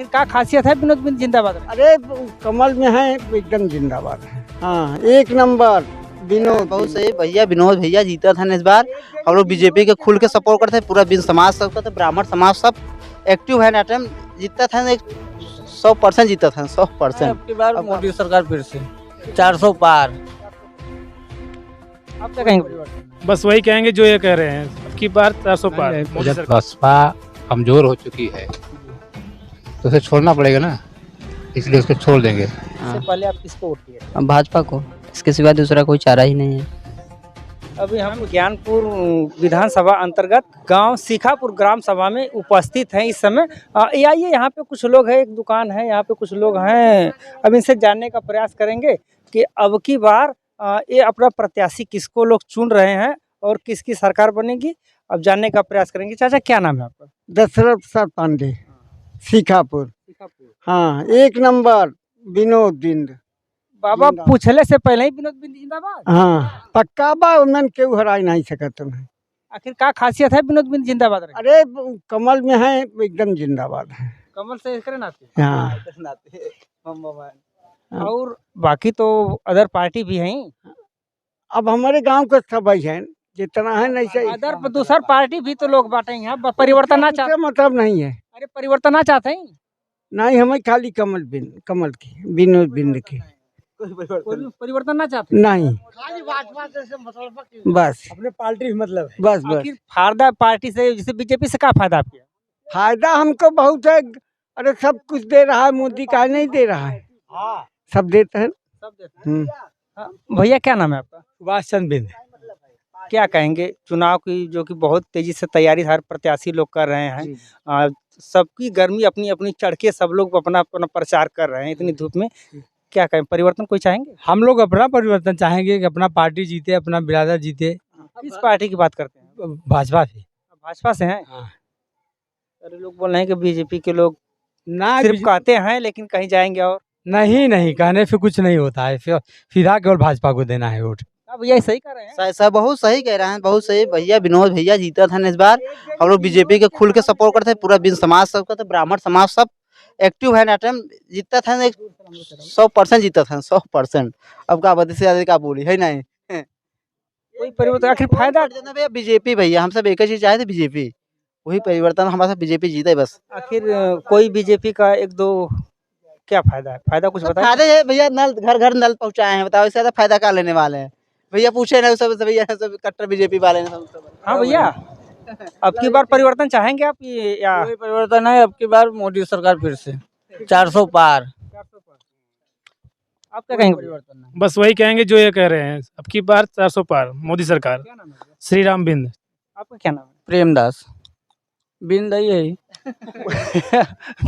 आखिर क्या खासियत है विनोद बिंद जिंदाबाद में? अरे कमल में है एकदम जिंदाबाद है। हाँ एक नंबर विनोद। बहुत सही भैया, विनोद भैया जीता था इस बार। हम लोग बीजेपी के खुल के सपोर्ट करते हैं, पूरा बिन समाज सबका, तो ब्राह्मण समाज सब एक्टिव है ना, टाइम जीता था 100% जीता था 100%। अब की बार मोदी सरकार फिर से 400 पार। आप क्या कहेंगे? बस वही कहेंगे जो ये कह रहे हैं, अब की बार 400 पार मोदी जब सरकार। बसपा कमजोर हो चुकी है तो उसे छोड़ना पड़ेगा ना, इसलिए उसको छोड़ देंगे। इससे पहले आप किसको वोट किए? भाजपा को, इसके सिवा दूसरा कोई चारा ही नहीं है। अभी हम ज्ञानपुर विधानसभा अंतर्गत गांव सीखापुर ग्राम सभा में उपस्थित हैं इस समय। आइए यहाँ पे कुछ लोग हैं, एक दुकान है, यहाँ पे कुछ लोग हैं। अब इनसे जानने का प्रयास करेंगे कि अब की बार ये अपना प्रत्याशी किसको लोग चुन रहे हैं और किसकी सरकार बनेगी, अब जानने का प्रयास करेंगे। चाचा क्या नाम है आपका? दशरथ सर पांडे, सीखापुर। हाँ एक नंबर विनोद बिंद। बाबा पूछले से पहले ही विनोद बिंद जिंदाबाद। हाँ पक्का बा, उन्हन केहू हराई नहीं सकत है। आखिर क्या खासियत है विनोद बिंद जिंदाबाद रहे? अरे कमल में है एकदम जिंदाबाद है। कमल से करे नाते। हाँ और बाकी तो अदर पार्टी भी हैं। अब हमारे गांव के सब है, जितना है नहीं सही। अदर दूसर पार्टी भी तो लोग बांटे हैं, परिवर्तन ना चाहते। मतलब नहीं है। अरे परिवर्तन ना चाहते हैं। नहीं हमें खाली कमल बिंद, कमल की विनोद बिंद की कोई परिवर्तन ना चाहते। नहीं, बस अपने पार्टी मतलब है। बस बस आखिर फायदा पार्टी से, जैसे बीजेपी से क्या फायदा आपके? फायदा हमको बहुत है। अरे सब कुछ दे रहा है, मोदी का नहीं दे रहा है, सब देते हैं। सब देते हैं। भैया क्या नाम है आपका? सुभाष चंद्र बिंद। क्या कहेंगे चुनाव की, जो कि बहुत तेजी से तैयारी हर प्रत्याशी लोग कर रहे हैं, सबकी गर्मी अपनी अपनी चढ़ के सब लोग अपना अपना प्रचार कर रहे हैं इतनी धूप में, क्या कहें परिवर्तन कोई चाहेंगे? हम लोग अपना परिवर्तन चाहेंगे कि अपना पार्टी जीते, अपना बिरादर जीते। किस पार्टी की बात करते हैं? भाजपा से। भाजपा से हैं। हाँ। अरे लोग बोल रहे हैं कि बीजेपी के लोग ना सिर्फ कहते हैं लेकिन कहीं जाएंगे और नहीं कहने से कुछ नहीं होता है, सीधा केवल भाजपा को देना है वोट। भैया सही कर रहे हैं। सर बहुत सही कह रहे हैं, बहुत सही भैया, विनोद भैया जीता था इस बार। हम लोग बीजेपी के खुल के सपोर्ट करते हैं, पूरा बिन समाज सबका, तो ब्राह्मण समाज सब एक्टिव है ना, टाइम जीता था 100% जीता था 100%। अब क्या बता से ज्यादा क्या बोली है नहीं। कोई परिवर्तन आखिर फायदा भैया बीजेपी, भैया हम सब एक ही चीज चाहते, बीजेपी, वही परिवर्तन हमारा, बीजेपी जीते बस। आखिर कोई बीजेपी का एक दो क्या फायदा है? फायदा कुछ बताओ। फायदा है भैया, नल घर घर नल पहुंचाए हैं, बताओ इससे ज्यादा फायदा क्या लेने वाले हैं भैया? पूछे ना सब भैया, सब कट्टर बीजेपी वाले हैं सब। हाँ भैया, अब की बार परिवर्तन चाहेंगे आप या? कोई परिवर्तन है, अब की बार मोदी सरकार फिर से 400 पार। आप क्या कहेंगे परिवर्तन? बस वही कहेंगे जो ये कह रहे हैं, अब की बार 400 पार मोदी सरकार। श्री राम बिंद। आपका क्या नाम है? प्रेमदास बिंद ही है।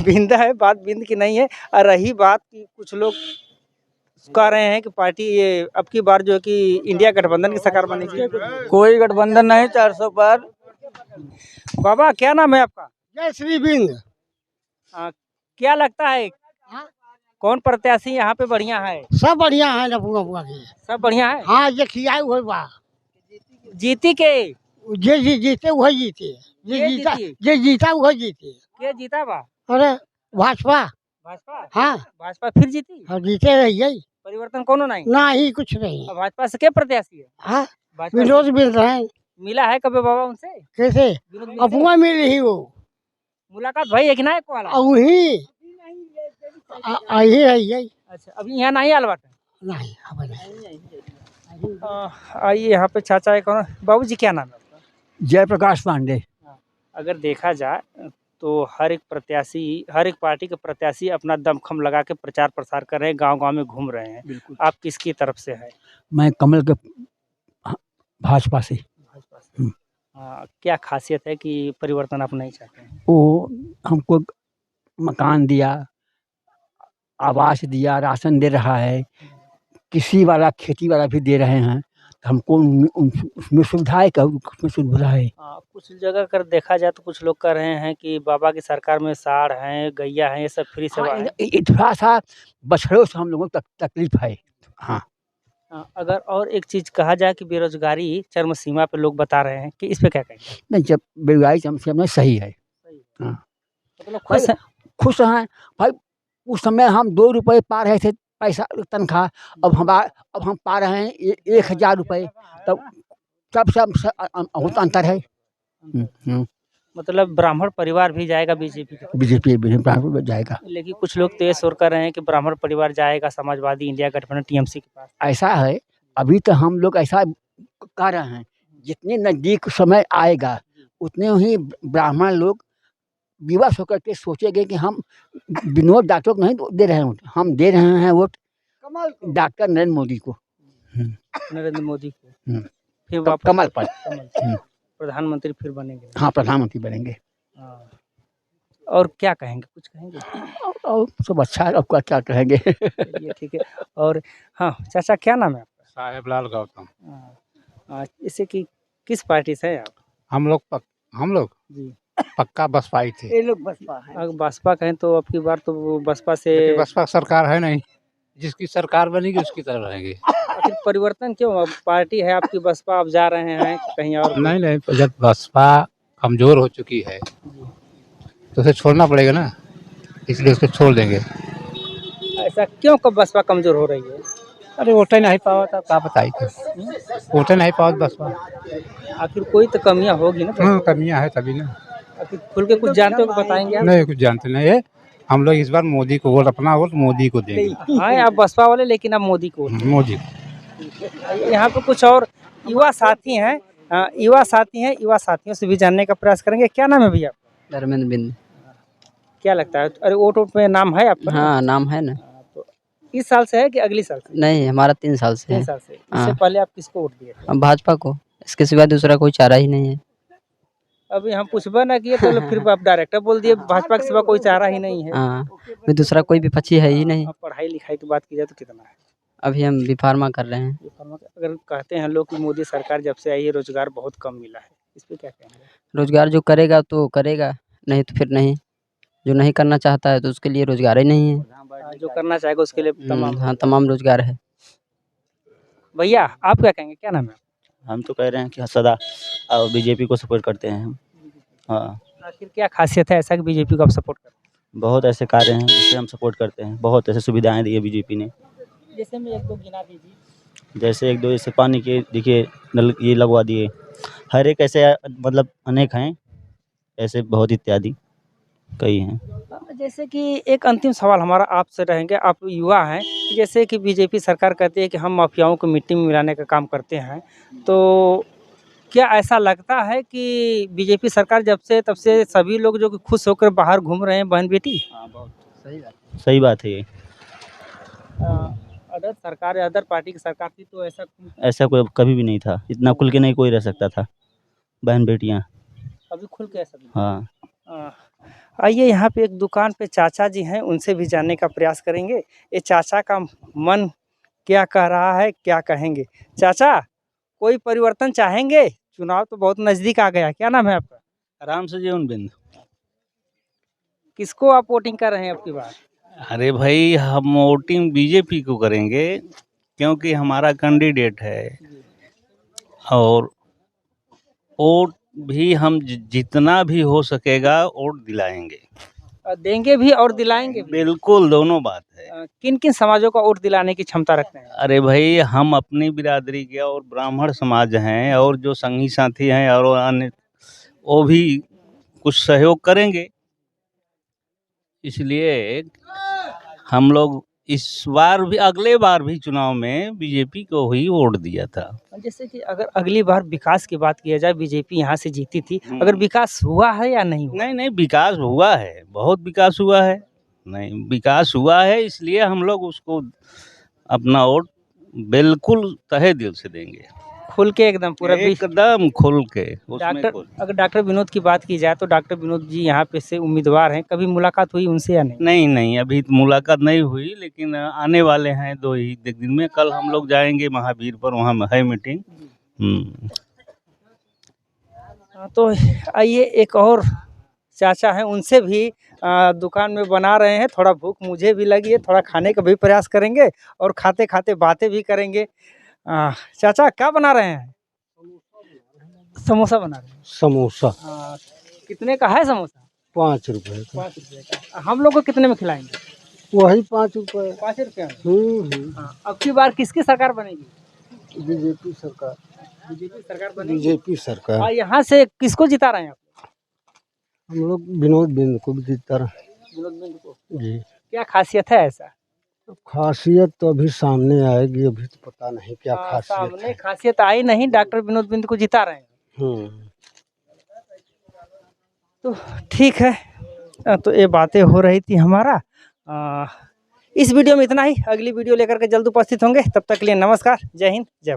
बिंदा है, बात बिंद की नहीं है। और रही बात कि कुछ लोग कह रहे हैं कि पार्टी ये अब की बार जो है कि इंडिया गठबंधन की सरकार बनेगी। कोई गठबंधन नहीं, 400 पार। बाबा क्या नाम है आपका? जय श्री बिंद। क्या लगता है कौन प्रत्याशी यहाँ पे बढ़िया है? सब बढ़िया है ना, बुआ बुआ के सब बढ़िया है। हाँ ये खियाई हुए बा, जीती के जे जीते वही जीते, जे जीता वही जीते। के जीता बा? अरे भाजपा। भाजपा। हाँ भाजपा फिर जीती। और जीते रहिए, परिवर्तन कोनो नहीं? ना ही कुछ नहीं। अब भाजपा से क्या प्रत्याशी है? हाँ भाजपा से विनोद मिल रहे हैं। मिला है कभी बाबा उनसे? कैसे विनोद बिंद से? अफवाह मिल रही वो, मुलाकात भाई एक ना एक वाला। वही आई रही। अच्छा अभी यहाँ नहीं आल बाटे? नहीं अब नहीं। आइए यहाँ पे चाचा एक और। बाबूजी क्या नाम है आपका? जयप्रकाश पांडे। अगर देखा जाए तो हर एक प्रत्याशी, हर एक पार्टी के प्रत्याशी अपना दमखम लगा के प्रचार प्रसार कर रहे हैं, गांव-गांव में घूम रहे हैं। बिल्कुल। आप किसकी तरफ से है? मैं कमल के भाजपा से। भाजपा से। क्या खासियत है कि परिवर्तन आप नहीं चाहते हैं? वो हमको मकान दिया, आवास दिया, राशन दे रहा है, कृषि वाला खेती वाला भी दे रहे हैं, तो हमको उसमें सुविधा है, क्या उसमें सुविधा है। कुछ जगह कर देखा जाए तो कुछ लोग कह रहे हैं कि बाबा की सरकार में साढ़ हैं, गैया हैं, ये सब फ्री सेवा है। ये थोड़ा सा बछड़ों से हम लोगों को तकलीफ है। हाँ अगर और एक चीज़ कहा जाए कि बेरोजगारी चरम सीमा पे लोग बता रहे हैं कि इस पे क्या कहेंगे? नहीं, जब बेरोजगारी समस्या में सही है। हाँ मतलब खुश हैं? खुश हैं भाई। उस समय हम 2 रुपये पा रहे थे पैसा तनख्वाह, अब हम पा रहे हैं 1,000 रुपये। तब तब सब बहुत अंतर है। मतलब ब्राह्मण परिवार भी जाएगा बीजेपी के, बीजेपी में जाएगा। लेकिन कुछ लोग तो ये शोर कर रहे हैं कि ब्राह्मण परिवार जाएगा समाजवादी इंडिया गठबंधन टीएमसी के पास। ऐसा है, अभी तो हम लोग ऐसा कर रहे हैं, जितने नज़दीक समय आएगा उतने ही ब्राह्मण लोग विवश होकर के सोचेंगे कि हम विनोद डॉक्टर को नहीं दे रहे हैं वोट, हम दे रहे हैं वोट डॉक्टर नरेंद्र मोदी को। नरेंद्र मोदी को फिर तब वापस कमल पर प्रधानमंत्री फिर बनेंगे। हाँ प्रधानमंत्री बनेंगे। हाँ। और क्या कहेंगे, कुछ कहेंगे? और सब अच्छा है, आपका क्या कहेंगे। चलिए ठीक है। और हाँ चाचा, क्या नाम है आपका? साहेबलाल गौतम। इससे कि किस पार्टी से हैं आप? हम लोग जी पक्का बसपाई थे। ये लोग बसपा है। अगर बसपा कहें तो अब की बार तो वो बसपा से लेकिन बसपा सरकार है नहीं, जिसकी सरकार बनेगी उसकी तरफ रहेंगे। आखिर परिवर्तन क्यों? अब पार्टी है आपकी बसपा, आप जा रहे हैं कहीं और? नहीं, जब बसपा कमजोर हो चुकी है तो उसे छोड़ना पड़ेगा ना, इसलिए उसको छोड़ देंगे। ऐसा क्यों कब बसपा कमजोर हो रही है? अरे वोटे नहीं पावा था, क्या बताई थे, वोटे नहीं पावा बसपा। आखिर कोई तो कमियां होगी ना। हाँ कमियां है तभी ना। आखिर खुल के कुछ जानते हो तो बताएंगे आप? नहीं कुछ जानते नहीं है। हम लोग इस बार मोदी को वोट, अपना वोट मोदी को देंगे। हाँ आप बसपा वाले, लेकिन आप मोदी को। मोदी। यहाँ पे कुछ और युवा साथी हैं, युवा साथियों से भी जानने का प्रयास करेंगे। क्या नाम है भैया? धर्मेंद्र बिंद। क्या लगता है, अरे वोट में नाम है आपका? हाँ नाम है ना। तो इस साल से है कि अगली साल से? नहीं, हमारा 3 साल से 3 है। साल से। इससे हाँ। पहले आप किसको वोट दिए थे? अब भाजपा को, इसके सिवा दूसरा कोई चारा ही नहीं है। अभी हम पूछबा ना किए तो फिर आप डायरेक्टर बोल दिए भाजपा के सिवा कोई चारा ही नहीं है। हाँ, अभी दूसरा कोई विपक्षी है ही नहीं। अब पढ़ाई लिखाई की बात की जाए तो कितना है? अभी हम बी.फार्मा कर रहे हैं। अगर कहते हैं लोग कि मोदी सरकार जब से आई है रोजगार बहुत कम मिला है, इस पे क्या कहेंगे? रोजगार जो करेगा तो करेगा, नहीं तो फिर नहीं। जो नहीं करना चाहता है तो उसके लिए रोजगार ही नहीं है। जो करना चाहेगा उसके लिए तमाम। हाँ, तमाम रोजगार है। भैया आप क्या कहेंगे, क्या नाम है? हम तो कह रहे हैं कि सदा बीजेपी को सपोर्ट करते हैं हम। हाँ, आखिर क्या खासियत है ऐसा कि बीजेपी को आप सपोर्ट करते बहुत ऐसे कार्य हैं जिसे हम सपोर्ट करते हैं, बहुत ऐसे सुविधाएं दी है बीजेपी ने। हैं? जैसे में एक दो गिना दीजिए। जैसे एक दो जैसे पानी के देखिए नल ये लगवा दिए, हर एक ऐसे मतलब अनेक हैं, ऐसे बहुत इत्यादि कई हैं। जैसे कि एक अंतिम सवाल हमारा आपसे रहेंगे, आप युवा हैं, जैसे कि बीजेपी सरकार कहती है कि हम माफियाओं को मिट्टी में मिलाने का काम करते हैं, तो क्या ऐसा लगता है कि बीजेपी सरकार जब से तब से सभी लोग जो कि खुश होकर बाहर घूम रहे हैं बहन बेटी? हाँ बहुत सही बात है ये। अदर सरकार या अदर पार्टी की सरकार थी तो ऐसा कोई कभी भी नहीं था, इतना खुल के नहीं कोई रह सकता था, बहन बेटियाँ। अभी खुल के ऐसा? हाँ आइए यहाँ पे एक दुकान पे चाचा जी हैं, उनसे भी जानने का प्रयास करेंगे ये चाचा का मन क्या कह रहा है, क्या कहेंगे। चाचा, कोई परिवर्तन चाहेंगे? चुनाव तो बहुत नजदीक आ गया। क्या नाम है आपका? आराम से जीवन बिंद। किसको आप वोटिंग कर रहे हैं आपकी बार? अरे भाई हम वोटिंग बीजेपी को करेंगे क्योंकि हमारा कैंडिडेट है, और वोट भी हम जितना भी हो सकेगा वोट दिलाएंगे। देंगे भी और दिलाएंगे भी? बिल्कुल, दोनों बात है। किन किन समाजों का वोट दिलाने की क्षमता रखते हैं? अरे भाई हम अपनी बिरादरी के और ब्राह्मण समाज हैं, और जो संगी साथी हैं और अन्य वो भी कुछ सहयोग करेंगे, इसलिए हम लोग इस बार भी अगले बार भी चुनाव में बीजेपी को ही वोट दिया था। जैसे कि अगर अगली बार विकास की बात किया जाए, बीजेपी यहाँ से जीती थी, अगर विकास हुआ है या नहीं हुआ? नहीं विकास हुआ है, बहुत विकास हुआ है। नहीं विकास हुआ है, इसलिए हम लोग उसको अपना वोट बिल्कुल तहे दिल से देंगे, खुल के एकदम पूरा एकदम खुल के। अगर डॉक्टर विनोद की बात की जाए तो डॉक्टर विनोद जी यहाँ पे से उम्मीदवार हैं, कभी मुलाकात हुई उनसे या नहीं? नहीं अभी तो मुलाकात नहीं हुई, लेकिन आने वाले हैं 2 ही दिन में। कल हम लोग जाएंगे महावीर पर, वहाँ है मीटिंग। तो आइए एक और चाचा हैं, उनसे भी दुकान में बना रहे हैं। थोड़ा भूख मुझे भी लगी है, थोड़ा खाने का भी प्रयास करेंगे और खाते खाते बातें भी करेंगे। चाचा क्या बना रहे हैं? समोसा बना रहे हैं। समोसा कितने का है समोसा? 5 रुपए का। 5 रुपये का। हम लोग को कितने में खिलाएंगे? वही 5 रुपए। 5 रुपये में। हाँ, अब की बार किसकी सरकार बनेगी? बीजेपी सरकार। बीजेपी सरकार बनेगी। बीजेपी सरकार। और यहाँ से किसको जिता रहे हैं आप? हम लोग विनोद बिंद को भी जीता रहे विनोद बिंद को। जी। क्या खासियत है ऐसा? खासियत तो अभी सामने आएगी, अभी तो पता नहीं क्या खासियत सामने है। खासियत आई नहीं, डॉक्टर विनोद बिंद को जिता रहे हैं। तो ठीक है। तो ये बातें हो रही थी हमारा। इस वीडियो में इतना ही। अगली वीडियो लेकर के जल्द उपस्थित होंगे। तब तक के लिए नमस्कार, जय हिंद, जय